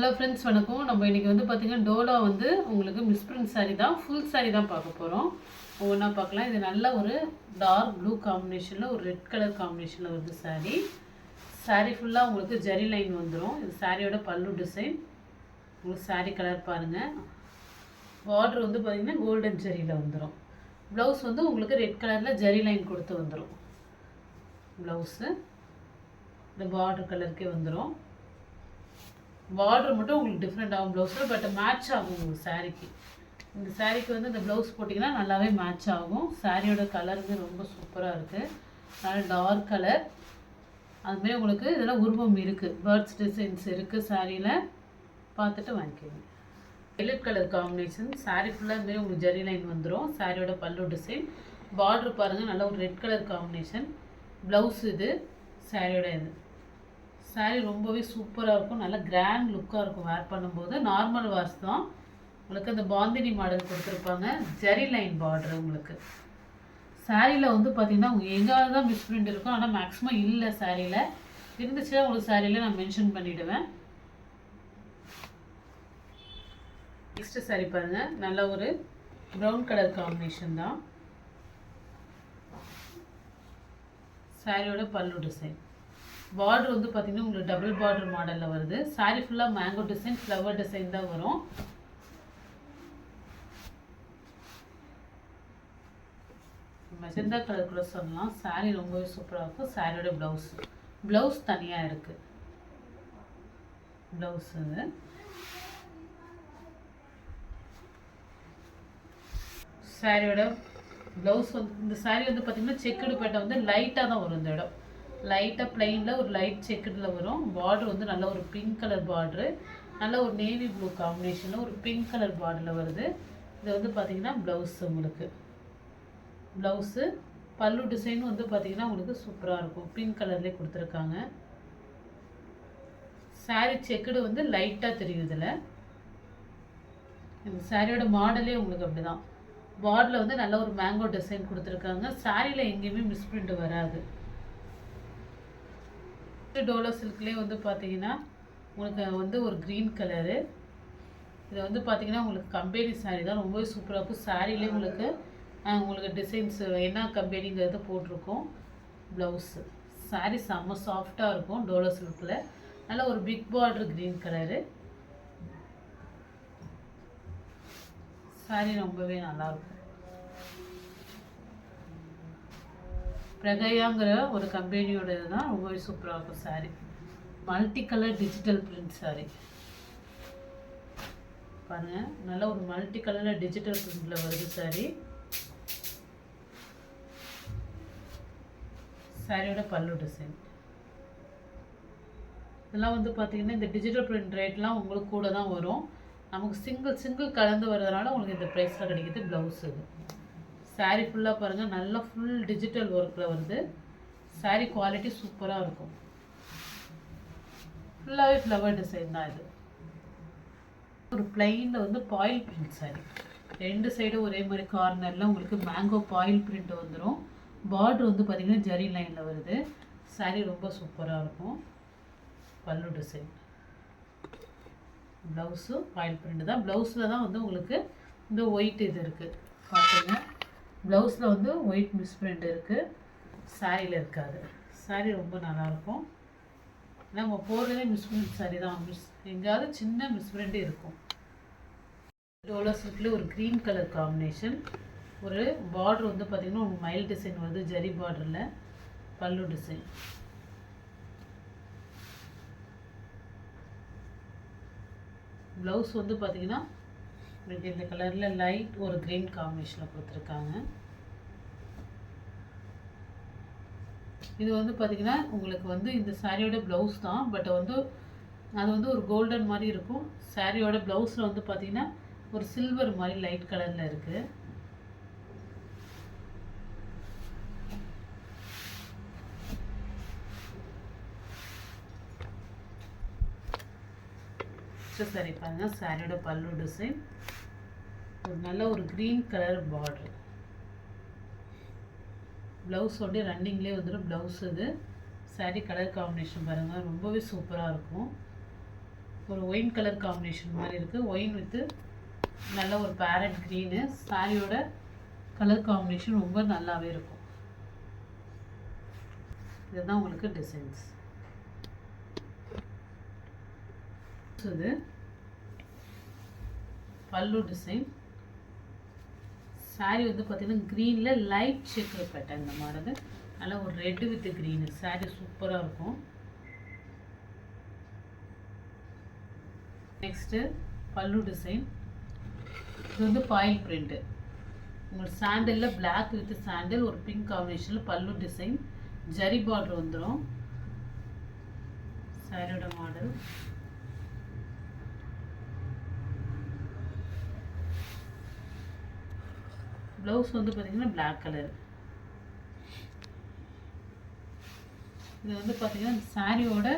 Hello friends, வணக்கம். நம்ம இன்றைக்கி வந்து பார்த்திங்கன்னா டோலா வந்து உங்களுக்கு மிஸ்பிரிண்ட் சாரீ தான், ஃபுல் சாரீ தான் பார்க்க போகிறோம். ஒவ்வொன்றா பார்க்கலாம். இது நல்ல ஒரு டார்க் ப்ளூ காம்பினேஷனில் ஒரு ரெட் கலர் காம்பினேஷனில் வருது சாரீ. சாரீ ஃபுல்லாக உங்களுக்கு ஜரி லைன் வந்துடும். இது சாரியோட பல்லு டிசைன். உங்களுக்கு சாரீ கலர் பாருங்கள். பார்டர் வந்து பார்த்திங்கன்னா கோல்டன் ஜரியில் வந்துடும். ப்ளவுஸ் வந்து உங்களுக்கு ரெட் கலரில் ஜரி லைன் கொடுத்து வந்துடும். ப்ளவுஸு இந்த பார்டர் கலருக்கே வந்துடும். பார்டர் மட்டும் உங்களுக்கு டிஃப்ரெண்ட் ஆகும் ப்ளவுஸில், பட் மேட்ச் ஆகும் உங்களுக்கு சாரீக்கு. இந்த சாரீக்கு வந்து இந்த ப்ளவுஸ் போட்டிங்கன்னா நல்லாவே மேட்ச் ஆகும். சாரியோட கலருக்கு ரொம்ப சூப்பராக இருக்குது. நல்ல டார்க் கலர். அதுமாரி உங்களுக்கு இதெல்லாம் உருவம் இருக்குது, பேர்ட்ஸ் டிசைன்ஸ் இருக்குது சாரியில். பார்த்துட்டு வாங்கிக்கோங்க. Elite colour combination. சாரீ ஃபுல்லாக இதுமாரி உங்களுக்கு ஜரி லைன் வந்துடும். சாரியோட பல்லு டிசைன். பார்டர் பாருங்கள், நல்ல ஒரு ரெட் கலர் காம்பினேஷன். ப்ளவுஸ் இது சாரியோட இது. சாரீ ரொம்பவே சூப்பராக இருக்கும். நல்லா கிராண்ட் லுக்காக இருக்கும் வேர் பண்ணும்போது. நார்மல் வாஷ் தான். உங்களுக்கு அந்த பாந்தினி மாடல் கொடுத்துருப்பாங்க. ஜரி லைன் பார்டர் உங்களுக்கு. சாரியில் வந்து பார்த்திங்கன்னா உங்களுக்கு எங்காவது தான் மிஸ்பிரிண்ட் இருக்கும், ஆனால் மேக்ஸிமம் இல்லை சாரியில். இருந்துச்சுன்னா உங்களுக்கு சாரியில் நான் மென்ஷன் பண்ணிவிடுவேன். நெக்ஸ்ட்டு சாரீ பாருங்கள். நல்ல ஒரு ப்ரௌன் கலர் காம்பினேஷன் தான். சாரியோட பல்லு டிசைன். பார்டர் வந்து பார்த்திங்கன்னா உங்களுக்கு டபுள் பார்டர் மாடலில் வருது. சாரீ ஃபுல்லாக மேங்கோ டிசைன், ஃப்ளவர் டிசைன் தான் வரும். மெஜந்தா கலர் கூட சொல்லலாம். சாரீ ரொம்பவே சூப்பராக இருக்கும். சாரியோட ப்ளவுஸ் தனியாக இருக்குது. ப்ளவுஸ் இது சாரியோட ப்ளவுஸ் வந்து இந்த சாரீ வந்து பார்த்திங்கன்னா செக்குடு பேட்டை வந்து லைட்டாக தான் வரும். இந்த இடம் லைட்டாக பிளெயினில் ஒரு லைட் செக்குடில் வரும். பார்டர் வந்து நல்ல ஒரு பிங்க் கலர் பார்டரு, நல்ல ஒரு நேவி ப்ளூ காம்பினேஷனில் ஒரு பிங்க் கலர் பார்டரில் வருது. இது வந்து பார்த்திங்கன்னா ப்ளவுஸ் உங்களுக்கு. ப்ளவுஸு பல்லு டிசைனும் வந்து பார்த்திங்கன்னா உங்களுக்கு சூப்பராக இருக்கும். பிங்க் கலர்லேயே கொடுத்துருக்காங்க. சாரீ செக்குடு வந்து லைட்டாக தெரியும் இதில். இந்த சாரியோட மாடலே உங்களுக்கு அப்படி தான். பார்டரில் வந்து நல்ல ஒரு மேங்கோ டிசைன் கொடுத்துருக்காங்க. சாரியில் எங்கேயுமே மிஸ்பிரிண்ட் வராது. டோலா சில்க்லேயே வந்து பார்த்தீங்கன்னா உங்களுக்கு வந்து ஒரு க்ரீன் கலரு. இது வந்து பார்த்தீங்கன்னா உங்களுக்கு கம்பெனி சாரீ தான். ரொம்பவே சூப்பராக இருக்கும். சாரிலே உங்களுக்கு டிசைன்ஸ் என்ன கம்பெனிங்கிறது போட்டிருக்கோம். ப்ளவுஸு சாரீ செம்ம சாஃப்டாக இருக்கும். டோலா சில்கில் நல்ல ஒரு big border green colour. Sari ரொம்பவே நல்லாயிருக்கும். பிரகையாங்கிற ஒரு கம்பெனியோட இதுதான். ரொம்பவே சூப்பராக இருக்கும் sari. Multi colour digital print sari பாருங்கள். நல்ல ஒரு மல்டி கலரில் டிஜிட்டல் பிரிண்டில் வருது சாரீ. சாரியோட பல்லு டிசைன். இதெல்லாம் வந்து பார்த்திங்கன்னா இந்த டிஜிட்டல் பிரிண்ட் ரேட்லாம் உங்களுக்கு கூட தான் வரும். நமக்கு சிங்கிள் கலந்து வர்றதுனால உங்களுக்கு இந்த ப்ரைஸில் கிடைக்கிது. ப்ளவுஸ் இது. சாரீ ஃபுல்லாக பாருங்கள், நல்லா ஃபுல் டிஜிட்டல் ஒர்க்கில் வருது. சாரீ குவாலிட்டி சூப்பராக இருக்கும். ஃபுல்லாகவே ஃப்ளவர் டிசைன் தான் இது. ஒரு பிளைனில் வந்து பாயில் பிரிண்ட் சாரீ. ரெண்டு சைடும் ஒரே மாதிரி கார்னரில் உங்களுக்கு மேங்கோ பாயில் பிரிண்ட் வந்துடும். பார்டர் வந்து பார்த்திங்கன்னா ஜரி லைனில் வருது. சாரீ ரொம்ப சூப்பராக இருக்கும். பல்லு டிசைன். ப்ளவுஸும் பாயில் பிரிண்ட் தான். ப்ளவுஸில் தான் வந்து உங்களுக்கு இந்த ஒயிட் இது இருக்குது பார்த்துங்க. ப்ளவுஸில் வந்து ஒயிட் மிஸ்பிரிண்ட் இருக்குது, சாரியில் இருக்காது. சாரீ ரொம்ப நல்லாயிருக்கும். நம்ம போடுறதே மிஸ்பிரிண்ட் சாரீ தான். எங்கேயாவது சின்ன மிஸ்பிரிண்ட் இருக்கும். டோலா சில்கில் ஒரு க்ரீன் கலர் காம்பினேஷன். ஒரு பார்டர் வந்து பார்த்திங்கன்னா ஒரு மைல் டிசைன் வருது ஜரி பார்டரில். பல்லு டிசைன். ப்ளவுஸ் வந்து பார்த்திங்கன்னா உங்களுக்கு இந்த கலரில் லைட் ஒரு க்ரீன் காம்பினேஷனில் கொடுத்துருக்காங்க. இது வந்து பார்த்திங்கன்னா உங்களுக்கு வந்து இந்த சாரியோட ப்ளவுஸ் தான், பட் வந்து அது வந்து ஒரு கோல்டன் மாதிரி இருக்கும். சாரியோட ப்ளவுஸில் வந்து பார்த்திங்கன்னா ஒரு சில்வர் மாதிரி லைட் கலரில் இருக்குது. சாரி பாருங்க. சாரியோட பல்லு டிசைன் ஒரு நல்ல ஒரு க்ரீன் கலர் பார்டர். ப்ளவுஸோட ரன்னிங்லேயே வந்துடும். ப்ளவுஸ் இது. சாரீ கலர் காம்பினேஷன் பாருங்கள், ரொம்பவே சூப்பராக இருக்கும். ஒரு ஒயின் கலர் காம்பினேஷன் மாதிரி இருக்குது. ஒயின் வித்து நல்ல ஒரு பேரட் க்ரீனு. சாரியோட கலர் காம்பினேஷன் ரொம்ப நல்லாவே இருக்கும். இதுதான் உங்களுக்கு டிசைன்ஸ். இது பல்லு டிசைன். சாரி வந்து பார்த்தீங்கன்னா க்ரீனில் லைட் ஷேக்கில் பேட்டர்ன். இந்த மாடல் நல்லா ஒரு ரெட் வித் க்ரீனு. சாரி சூப்பராக இருக்கும். நெக்ஸ்ட்டு பல்லு டிசைன். இது வந்து ஃபாயில் பிரிண்ட்டு. உங்களுக்கு சாண்டலில் பிளாக் வித் சாண்டல் ஒரு பிங்க் காம்பினேஷனில் பல்லு டிசைன். ஜரி பார்டர் வந்துடும். சாரியோட மாடல். ப்ளவுஸ் வந்து பார்த்தீங்கன்னா பிளாக் கலர். இது வந்து பார்த்தீங்கன்னா சாரியோட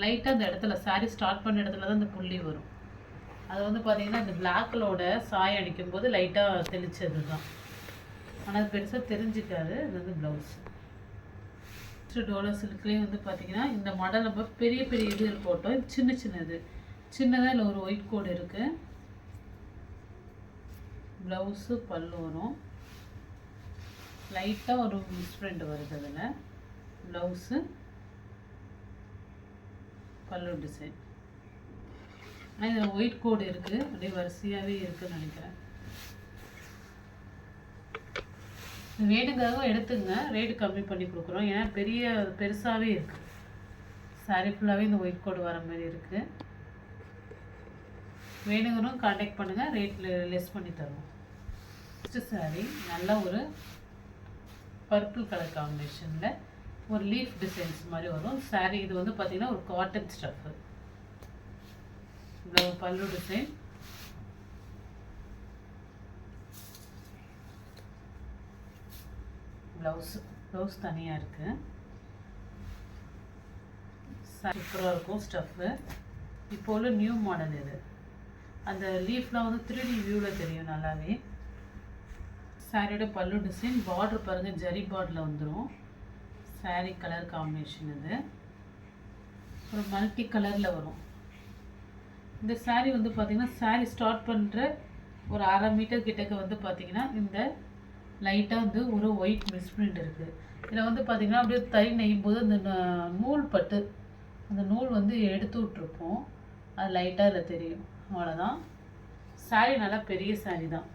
லைட்டாக அந்த இடத்துல சாரி ஸ்டார்ட் பண்ண இடத்துல தான் இந்த புள்ளி வரும். அது வந்து பார்த்தீங்கன்னா இந்த பிளாக்களோட சாயம் அடிக்கும் போது லைட்டாக தெளிச்சது தான். ஆனால் அது பெருசாக தெரிஞ்சுக்காது. இது வந்து ப்ளவுஸ். டோலோ சில்க்லேயும் வந்து பார்த்தீங்கன்னா இந்த மாடல் நம்ம பெரிய பெரிய இது போட்டோம். சின்ன சின்னது சின்னதாக இல்லை ஒரு ஒயிட் கோடு இருக்குது. ப்ளவுஸு பல்லு வரும். லைட்டாக ஒரு மிஸ்பிரிண்ட் வருது அதில். ப்ளவுஸு பல்லு டிசைன். ஆனால் இதில் ஒயிட் கோடு இருக்குது. அப்படியே வரிசையாகவே இருக்குதுன்னு நினைக்கிறேன். வேணுங்கிறதும் எடுத்துங்க. ரேட்டு கம்மி பண்ணி கொடுக்குறோம். ஏன்னா பெருசாகவே இருக்குது. சாரி ஃபுல்லாகவே இந்த ஒயிட் கோடு வர மாதிரி இருக்குது. வேணுங்கிறோம் கான்டாக்ட் பண்ணுங்கள். ரேட்டில் லெஸ் பண்ணி தருவோம். நெக்ஸ்ட்டு சாரி நல்ல ஒரு பர்பிள் கலர் காம்பினேஷனில் ஒரு லீஃப் டிசைன்ஸ் மாதிரி வரும். சாரி இது வந்து பார்த்திங்கன்னா ஒரு காட்டன் ஸ்டஃப்பு. இவ்வளோ பல்லு டிசைன். ப்ளவுஸ் தனியாக இருக்குது. சூப்பராக இருக்கும் ஸ்டஃப்பு. இப்போ உள்ள நியூ மாடல் இது. அந்த லீஃப்லாம் வந்து 3D வியூவில் தெரியும் நல்லாவே. சாரியோட பல்லு டிசைன். பார்டர் பாருங்கள் ஜரி பார்டரில் வந்துடும். சாரி கலர் காம்பினேஷன் இது ஒரு மல்டி கலரில் வரும். இந்த சாரி வந்து பார்த்திங்கன்னா சாரி ஸ்டார்ட் பண்ணுற ஒரு 1/2 மீட்டர் கிட்டக்க வந்து பார்த்திங்கன்னா இந்த லைட்டாக வந்து ஒரு ஒயிட் மிஸ்பிரிண்ட் இருக்குது. இதில் வந்து பார்த்திங்கன்னா அப்படியே தறி நெய்யும் போது அந்த நூல் பட்டு அந்த நூல் வந்து எடுத்து விட்ருப்போம். அது லைட்டாக இதில் தெரியும். அவ்வளோதான். சாரி நல்லா பெரிய சாரி தான்.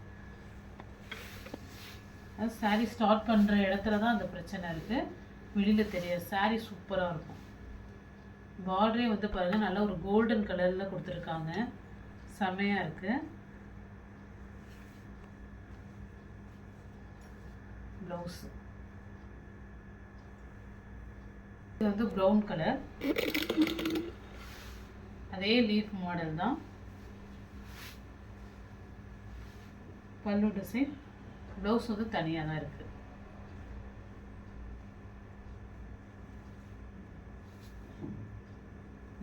அது சாரி ஸ்டார்ட் பண்ணுற இடத்துல தான் அந்த பிரச்சனை இருக்குது. வெளியில் தெரியாது. சாரி சூப்பராக இருக்கும். பார்டரே வந்து பாருங்கள் நல்லா ஒரு கோல்டன் கலரில் கொடுத்துருக்காங்க. செமையாக இருக்குது. ப்ளவுஸ் இது வந்து ப்ரௌன் கலர். அதே லீஃப் மாடல் தான். பல்லு டிசைன். ப்ளவுஸ் வந்து தனியாக தான் இருக்குது.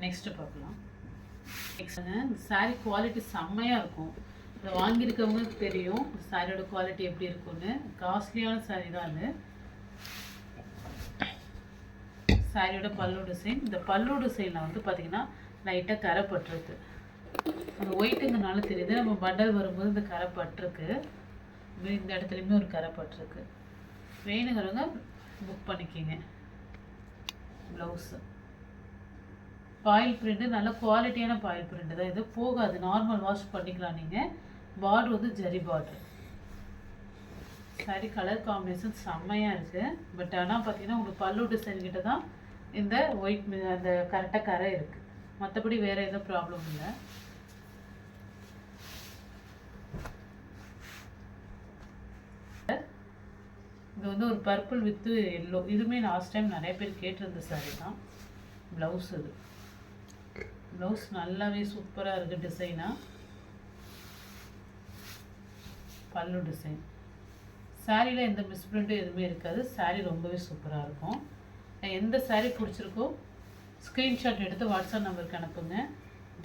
நெக்ஸ்ட்டு பார்க்கலாம். நெக்ஸ்ட்டுங்க இந்த சாரீ குவாலிட்டி செம்மையாக இருக்கும். இதை வாங்கியிருக்கவங்களுக்கு தெரியும் சாரியோட குவாலிட்டி எப்படி இருக்குன்னு. காஸ்ட்லியான சாரீ தான் அது. சாரியோட பல்லு டிசைன். இந்த பல்லு டிசைனில் வந்து பார்த்திங்கன்னா லைட்டாக கரை பட்டுருக்கு. அந்த ஒயிட்டுங்கிறனால தெரியுது. நம்ம பண்டல் வரும்போது இந்த கரை பட்டிருக்கு. இந்த இடத்துலையுமே ஒரு கரை பட்டிருக்கு. வேணுங்கிறவங்க புக் பண்ணிக்கிங்க. Blouse boil print. நல்ல குவாலிட்டியான பாயில் பிரிண்ட்டு தான். இது போகாது. நார்மல் வாஷ் பண்ணிக்கலாம் நீங்கள். பார்டர் வந்து zari border. Sorry colour combination செம்மையாக இருக்குது. பட் ஆனால் பார்த்தீங்கன்னா உங்களுக்கு பல்லு டிசைன் கிட்ட தான் இந்த ஒயிட் அந்த கரெக்டாக கரை இருக்குது. மற்றபடி வேறு எதுவும் ப்ராப்ளம் இல்லை. இது வந்து ஒரு பர்பிள் வித்து எல்லோ. இதுவுமே லாஸ்ட் டைம் நிறைய பேர் கேட்டிருந்த சாரி தான். ப்ளவுஸ் இது. ப்ளவுஸ் நல்லாவே சூப்பராக இருக்குது டிசைனாக. பல்லு டிசைன். சாரியில் எந்த மிஸ்பிரிண்ட்டும் எதுவுமே இருக்காது. சாரி ரொம்பவே சூப்பராக இருக்கும். எந்த சாரி பிடிச்சிருக்கோ ஸ்க்ரீன்ஷாட் எடுத்து வாட்ஸ்அப் நம்பருக்கு அனுப்புங்க.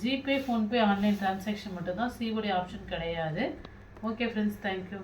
ஜிபே, ஃபோன்பே, ஆன்லைன் டிரான்சாக்ஷன் மட்டும்தான். சிஓடி ஆப்ஷன் கிடையாது. Okay friends, thank you.